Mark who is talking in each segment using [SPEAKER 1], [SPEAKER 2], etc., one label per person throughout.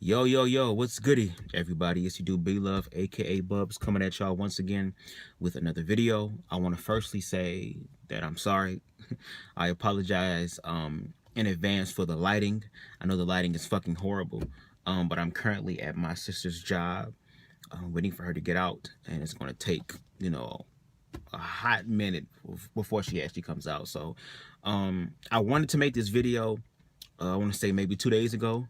[SPEAKER 1] Yo, yo, yo, what's goody, everybody? It's your dude B-Love, aka Bubs, coming at y'all once again with another video. I want to firstly say that I'm sorry. I apologize in advance for the lighting. I know the lighting is fucking horrible, but I'm currently at my sister's job, waiting for her to get out, and it's going to take, a hot minute before she actually comes out. So I wanted to make this video, I want to say maybe 2 days ago,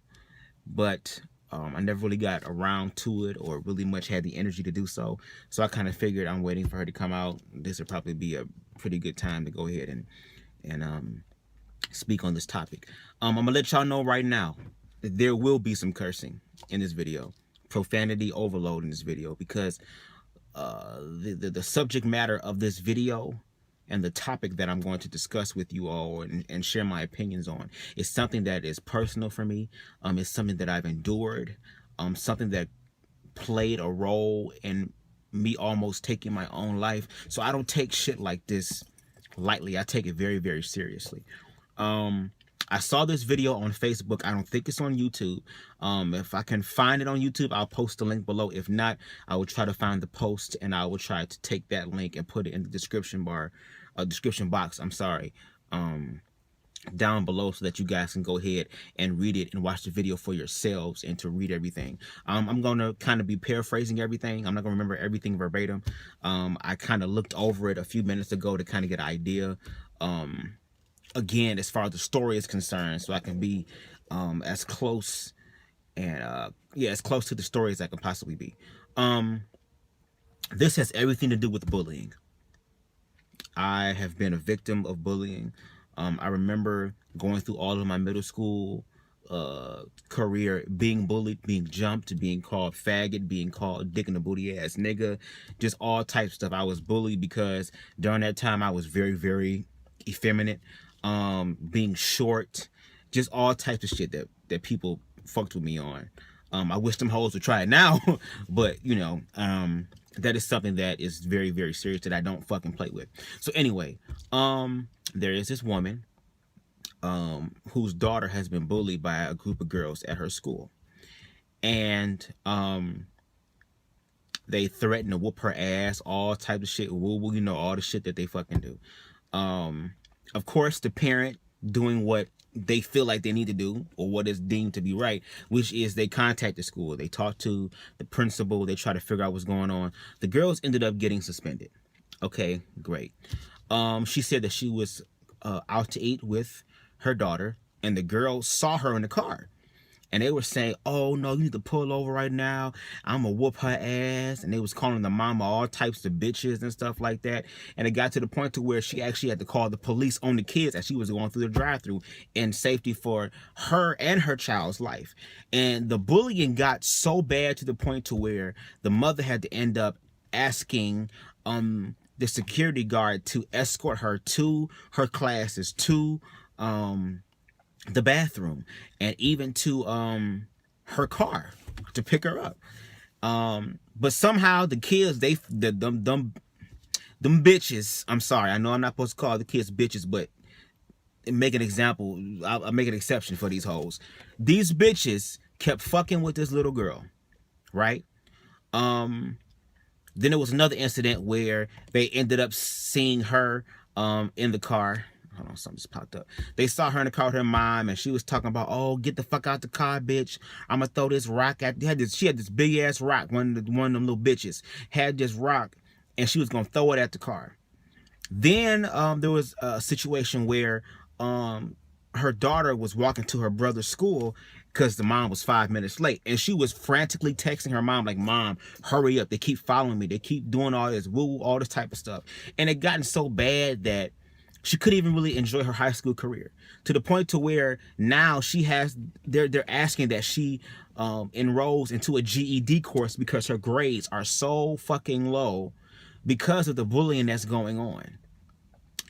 [SPEAKER 1] but I never really got around to it or really much had the energy to do so. So I kind of figured I'm waiting for her to come out. This would probably be a pretty good time to go ahead and speak on this topic. I'm gonna let y'all know right now that there will be some cursing in this video, profanity overload in this video, because the subject matter of this video and the topic that I'm going to discuss with you all and share my opinions on is something that is personal for me. It's something that I've endured, something that played a role in me almost taking my own life. So I don't take shit like this lightly. I take it very, very seriously. I saw this video on Facebook. I don't think it's on YouTube. If I can find it on YouTube, I'll post the link below. If not, I will try to find the post and I will try to take that link and put it in the description box. I'm sorry. Down below so that you guys can go ahead and read it and watch the video for yourselves and to read everything. I'm going to kind of be paraphrasing everything. I'm not going to remember everything verbatim. I kind of looked over it a few minutes ago to kind of get an idea. Again, as far as the story is concerned, so I can be as close and as close to the story as I can possibly be. This has everything to do with bullying. I have been a victim of bullying. I remember going through all of my middle school career being bullied, being jumped, being called faggot, being called dick in the booty ass nigga, just all types of stuff. I was bullied because during that time I was very, very effeminate, being short, just all types of shit that people fucked with me on. I wish them hoes would try it now, but that is something that is very, very serious that I don't fucking play with. So anyway, there is this woman whose daughter has been bullied by a group of girls at her school, and they threaten to whoop her ass, all types of shit, woo, all the shit that they fucking do. Of course, the parent doing what they feel like they need to do or what is deemed to be right, which is they contact the school, they talk to the principal, they try to figure out what's going on. The girls ended up getting suspended. Okay, great. She said that she was out to eat with her daughter and the girls saw her in the car. And they were saying, oh, no, you need to pull over right now. I'm going to whoop her ass. And they was calling the mama all types of bitches and stuff like that. And it got to the point to where she actually had to call the police on the kids as she was going through the drive-thru in safety for her and her child's life. And the bullying got so bad to the point to where the mother had to end up asking the security guard to escort her to her classes, to the bathroom, and even to her car to pick her up. But somehow the kids, them bitches, I'm sorry, I know I'm not supposed to call the kids bitches, but make an example, I'll make an exception for these hoes. These bitches kept fucking with this little girl, right? Then there was another incident where they ended up seeing her in the car. Hold on, something just popped up. They saw her in the car with her mom, and she was talking about, oh, get the fuck out the car, bitch. I'm gonna throw this rock at you. She had this big ass rock, one of them little bitches had this rock, and she was gonna throw it at the car. Then there was a situation where her daughter was walking to her brother's school because the mom was 5 minutes late, and she was frantically texting her mom like, mom, hurry up, they keep following me, they keep doing all this woo, all this type of stuff. And it gotten so bad that she couldn't even really enjoy her high school career, to the point to where now she has, they're asking that she enrolls into a GED course because her grades are so fucking low because of the bullying that's going on.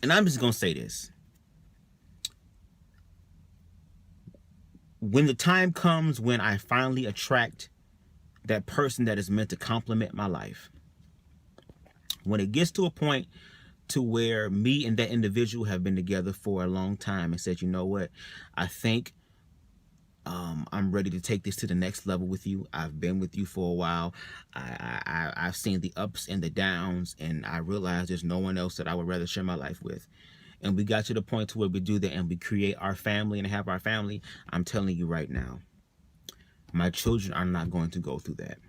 [SPEAKER 1] And I'm just gonna say this. When the time comes when I finally attract that person that is meant to complement my life, when it gets to a point to where me and that individual have been together for a long time and said, you know what, I think I'm ready to take this to the next level with you. I've been with you for a while. I've seen the ups and the downs, and I realized there's no one else that I would rather share my life with. And we got to the point to where we do that and we create our family and have our family. I'm telling you right now, my children are not going to go through that.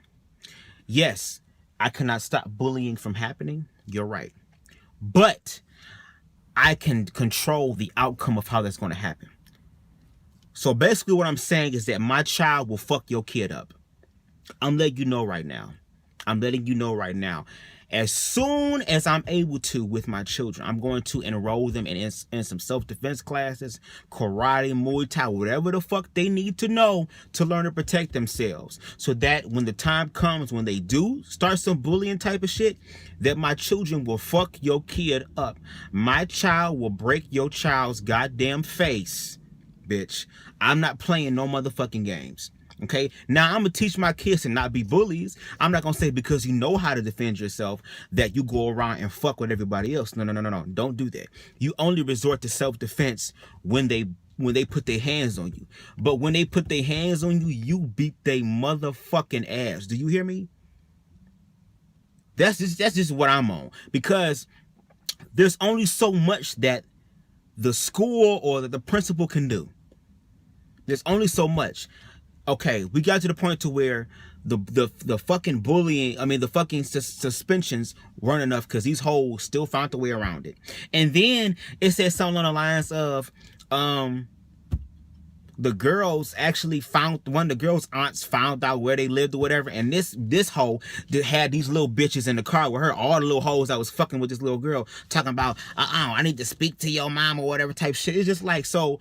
[SPEAKER 1] Yes, I cannot stop bullying from happening. You're right. But I can control the outcome of how that's going to happen. So basically what I'm saying is that my child will fuck your kid up. I'm letting you know right now. I'm letting you know right now. As soon as I'm able to with my children, I'm going to enroll them in some self-defense classes, karate, Muay Thai, whatever the fuck they need to know to learn to protect themselves. So that when the time comes, when they do start some bullying type of shit, that my children will fuck your kid up. My child will break your child's goddamn face, bitch. I'm not playing no motherfucking games. Okay, now I'm gonna teach my kids to not be bullies. I'm not gonna say because you know how to defend yourself that you go around and fuck with everybody else. No. Don't do that. You only resort to self-defense when they put their hands on you. But when they put their hands on you, you beat their motherfucking ass. Do you hear me? That's just what I'm on. Because there's only so much that the school or that the principal can do. There's only so much. Okay, we got to the point to where the fucking bullying, I mean the fucking suspensions weren't enough because these hoes still found a way around it. And then it said something on the lines of the girls actually found, one of the girls' aunts found out where they lived or whatever, and this hoe that had these little bitches in the car with her, all the little hoes that was fucking with this little girl, talking about I need to speak to your mom or whatever type shit. It's just like, so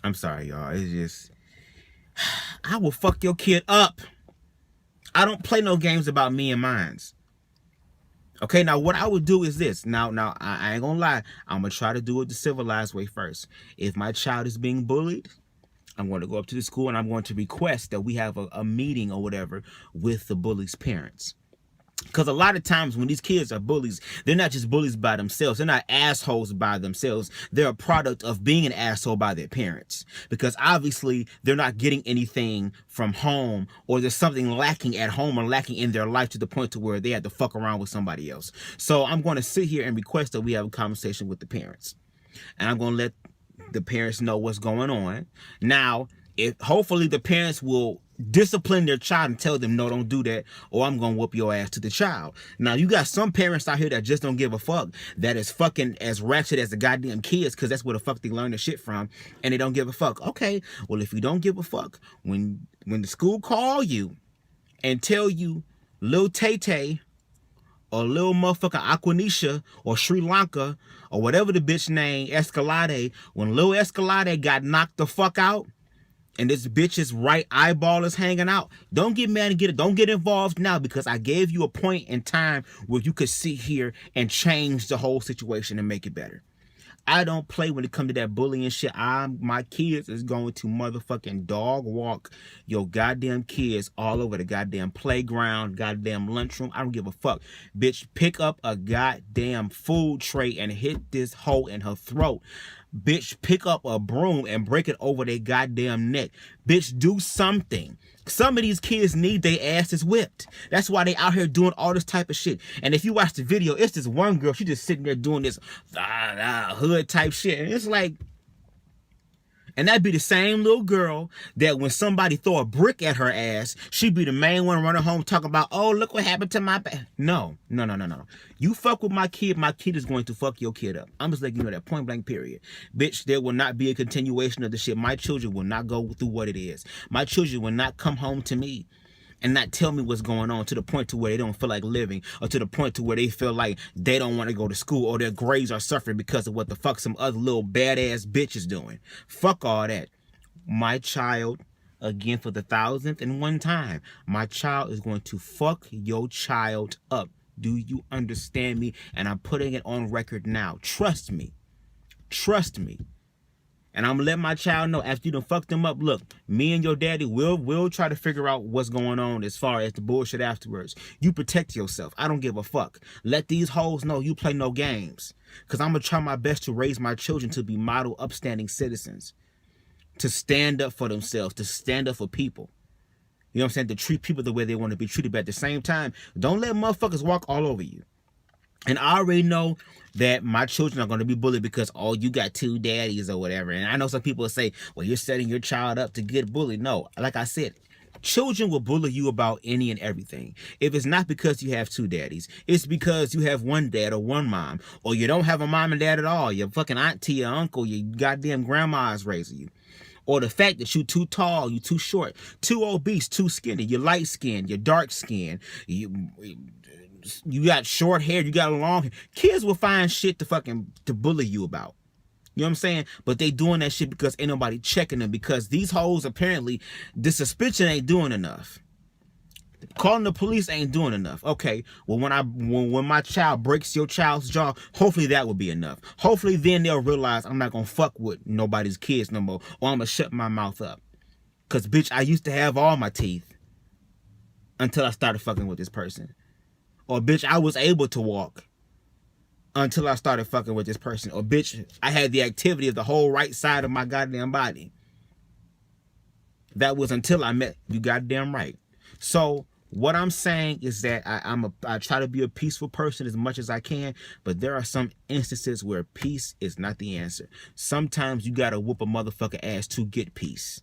[SPEAKER 1] I'm sorry, y'all. It's just, I will fuck your kid up. I don't play no games about me and mines. Okay, now what I would do is this. Now I ain't gonna lie. I'm gonna try to do it the civilized way first. If my child is being bullied, I'm going to go up to the school and I'm going to request that we have a meeting or whatever with the bully's parents. Because a lot of times when these kids are bullies, they're not just bullies by themselves. They're not assholes by themselves. They're a product of being an asshole by their parents. Because obviously they're not getting anything from home, or there's something lacking at home or lacking in their life to the point to where they had to fuck around with somebody else. So I'm going to sit here and request that we have a conversation with the parents. And I'm going to let the parents know what's going on. Now, hopefully the parents will discipline their child and tell them, no, don't do that, or I'm gonna whoop your ass to the child. Now, you got some parents out here that just don't give a fuck, that is fucking as ratchet as the goddamn kids, because that's where the fuck they learn their shit from, and they don't give a fuck. Okay, well, if you don't give a fuck, when the school call you and tell you Lil Tay-Tay or Lil motherfucking Aquanisha or Sri Lanka or whatever the bitch name, Escalade, when Lil Escalade got knocked the fuck out, and this bitch's right eyeball is hanging out, don't get mad and don't get involved now, because I gave you a point in time where you could sit here and change the whole situation and make it better. I don't play when it comes to that bullying shit. My kids is going to motherfucking dog walk your goddamn kids all over the goddamn playground, goddamn lunchroom. I don't give a fuck. Bitch, pick up a goddamn food tray and hit this hoe in her throat. Bitch, pick up a broom and break it over their goddamn neck. Bitch, do something. Some of these kids need their asses whipped. That's why they out here doing all this type of shit. And if you watch the video, it's this one girl, she just sitting there doing this hood type shit. And it's like, and that'd be the same little girl that when somebody throw a brick at her ass, she'd be the main one running home talking about, oh, look what happened to my back. No. You fuck with my kid is going to fuck your kid up. I'm just letting you know that, point blank period. Bitch, there will not be a continuation of the shit. My children will not go through what it is. My children will not come home to me and not tell me what's going on to the point to where they don't feel like living, or to the point to where they feel like they don't want to go to school, or their grades are suffering because of what the fuck some other little badass bitch is doing. Fuck all that. My child, again for the 1001st time, my child is going to fuck your child up. Do you understand me? And I'm putting it on record now. Trust me. Trust me. And I'm gonna let my child know after you done fucked them up, look, me and your daddy will try to figure out what's going on as far as the bullshit afterwards. You protect yourself. I don't give a fuck. Let these hoes know you play no games. Cause I'm gonna try my best to raise my children to be model upstanding citizens. To stand up for themselves, to stand up for people. You know what I'm saying? To treat people the way they want to be treated, but at the same time, don't let motherfuckers walk all over you. And I already know that my children are going to be bullied because, oh, you got two daddies or whatever. And I know some people say, well, you're setting your child up to get bullied. No, like I said, children will bully you about any and everything. If it's not because you have two daddies, it's because you have one dad or one mom, or you don't have a mom and dad at all. Your fucking auntie or uncle, your goddamn grandma is raising you. Or the fact that you too tall, you too short, too obese, too skinny, you're light skinned, you're dark skinned, you got short hair, you got long hair. Kids will find shit to bully you about. You know what I'm saying? But they doing that shit because ain't nobody checking them, because these hoes apparently, the suspension ain't doing enough. Calling the police ain't doing enough. Okay, well, when my child breaks your child's jaw, hopefully that will be enough. Hopefully then they'll realize I'm not gonna fuck with nobody's kids no more, or I'm gonna shut my mouth up. Cause bitch, I used to have all my teeth until I started fucking with this person. Or bitch, I was able to walk until I started fucking with this person. Or bitch, I had the activity of the whole right side of my goddamn body. That was until I met you goddamn right. So what I'm saying is that I try to be a peaceful person as much as I can, but there are some instances where peace is not the answer. Sometimes you gotta whoop a motherfucker ass to get peace.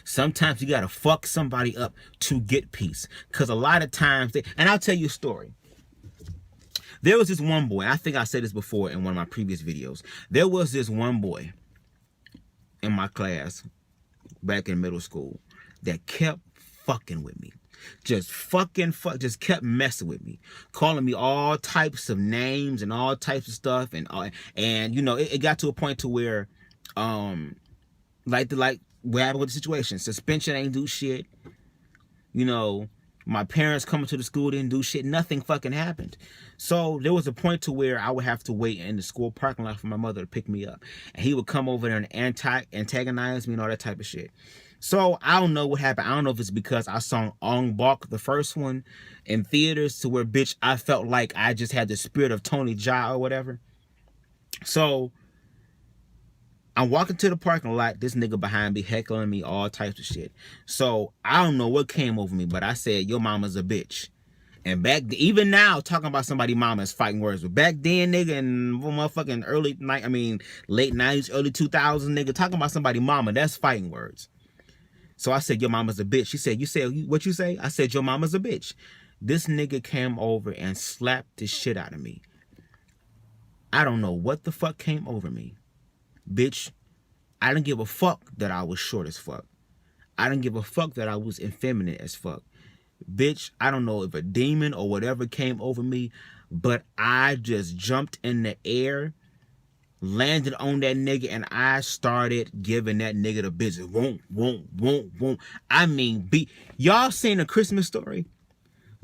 [SPEAKER 1] Sometimes you gotta fuck somebody up to get peace. Cause a lot of times and I'll tell you a story. There was this one boy, I think I said this before in one of my previous videos. There was this one boy in my class back in middle school that kept fucking with me. Just just kept messing with me, calling me all types of names and all types of stuff, and you know, it got to a point to where like what happened with the situation. Suspension ain't do shit. You know, my parents coming to the school didn't do shit. Nothing fucking happened. So there was a point to where I would have to wait in the school parking lot for my mother to pick me up, and he would come over there and antagonize me and all that type of shit. So I don't know what happened. I don't know if it's because I saw Ong Bak, the first one, in theaters, to where, bitch, I felt like I just had the spirit of Tony Jaa or whatever. So I'm walking to the parking lot, this nigga behind me heckling me, all types of shit. So I don't know what came over me, but I said, your mama's a bitch. And even now, talking about somebody mama is fighting words. But back then, nigga, in motherfucking late 90s, early 2000s, nigga, talking about somebody mama, that's fighting words. So I said, your mama's a bitch. She said, you said, what you say? I said, your mama's a bitch. This nigga came over and slapped the shit out of me. I don't know what the fuck came over me. Bitch, I didn't give a fuck that I was short as fuck. I didn't give a fuck that I was effeminate as fuck. Bitch, I don't know if a demon or whatever came over me, but I just jumped in the air, landed on that nigga, and I started giving that nigga the business. Won't. I mean, y'all seen A Christmas Story?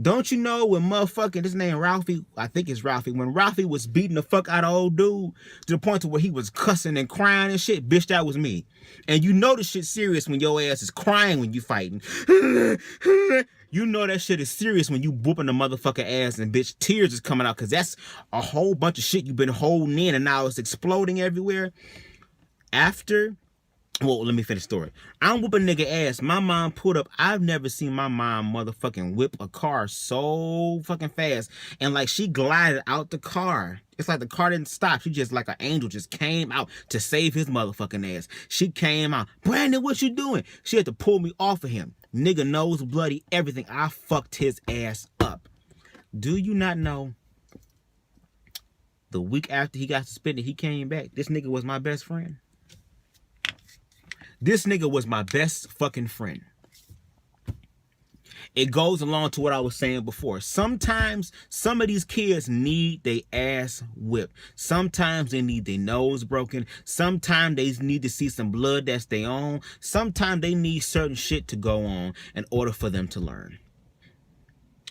[SPEAKER 1] Don't you know when motherfucking, this name Ralphie, I think it's Ralphie, when Ralphie was beating the fuck out of old dude to the point to where he was cussing and crying and shit, bitch, that was me. And you know the shit serious when your ass is crying when you fighting. You know that shit is serious when you whooping the motherfucker ass and bitch, tears is coming out, because that's a whole bunch of shit you've been holding in and now it's exploding everywhere. Well, let me finish the story. I'm whooping nigga ass. My mom pulled up. I've never seen my mom motherfucking whip a car so fucking fast. And like she glided out the car. It's like the car didn't stop. She just like an angel just came out to save his motherfucking ass. She came out. Brandon, what you doing? She had to pull me off of him. Nigga nose bloody, everything. I fucked his ass up. Do you not know? The week after he got suspended, he came back. This nigga was my best friend. This nigga was my best fucking friend. It goes along to what I was saying before. Sometimes some of these kids need their ass whipped. Sometimes they need their nose broken. Sometimes they need to see some blood that's their own. Sometimes they need certain shit to go on in order for them to learn.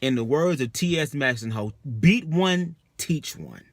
[SPEAKER 1] In the words of T.S. Madison, beat one, teach one.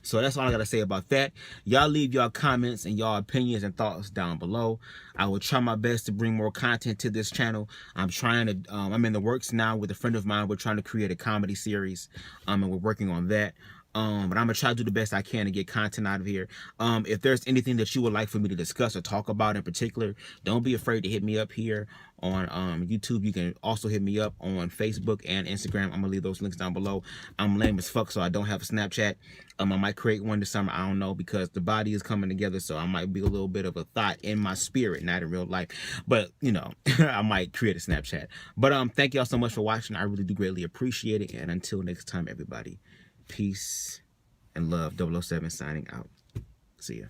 [SPEAKER 1] So that's all I gotta say about that. Y'all leave y'all comments and y'all opinions and thoughts down below. I will try my best to bring more content to this channel. I'm trying to, I'm in the works now with a friend of mine. We're trying to create a comedy series, and we're working on that. But I'm gonna try to do the best I can to get content out of here. If there's anything that you would like for me to discuss or talk about in particular, don't be afraid to hit me up here on YouTube. You can also hit me up on Facebook and Instagram. I'm gonna leave those links down below. I'm lame as fuck, so I don't have a Snapchat. I might create one this summer. I don't know, because the body is coming together, so I might be a little bit of a thought in my spirit, not in real life. But you know, I might create a Snapchat. But thank y'all so much for watching. I really do greatly appreciate it. And until next time, everybody, peace and love. 007 signing out. See ya.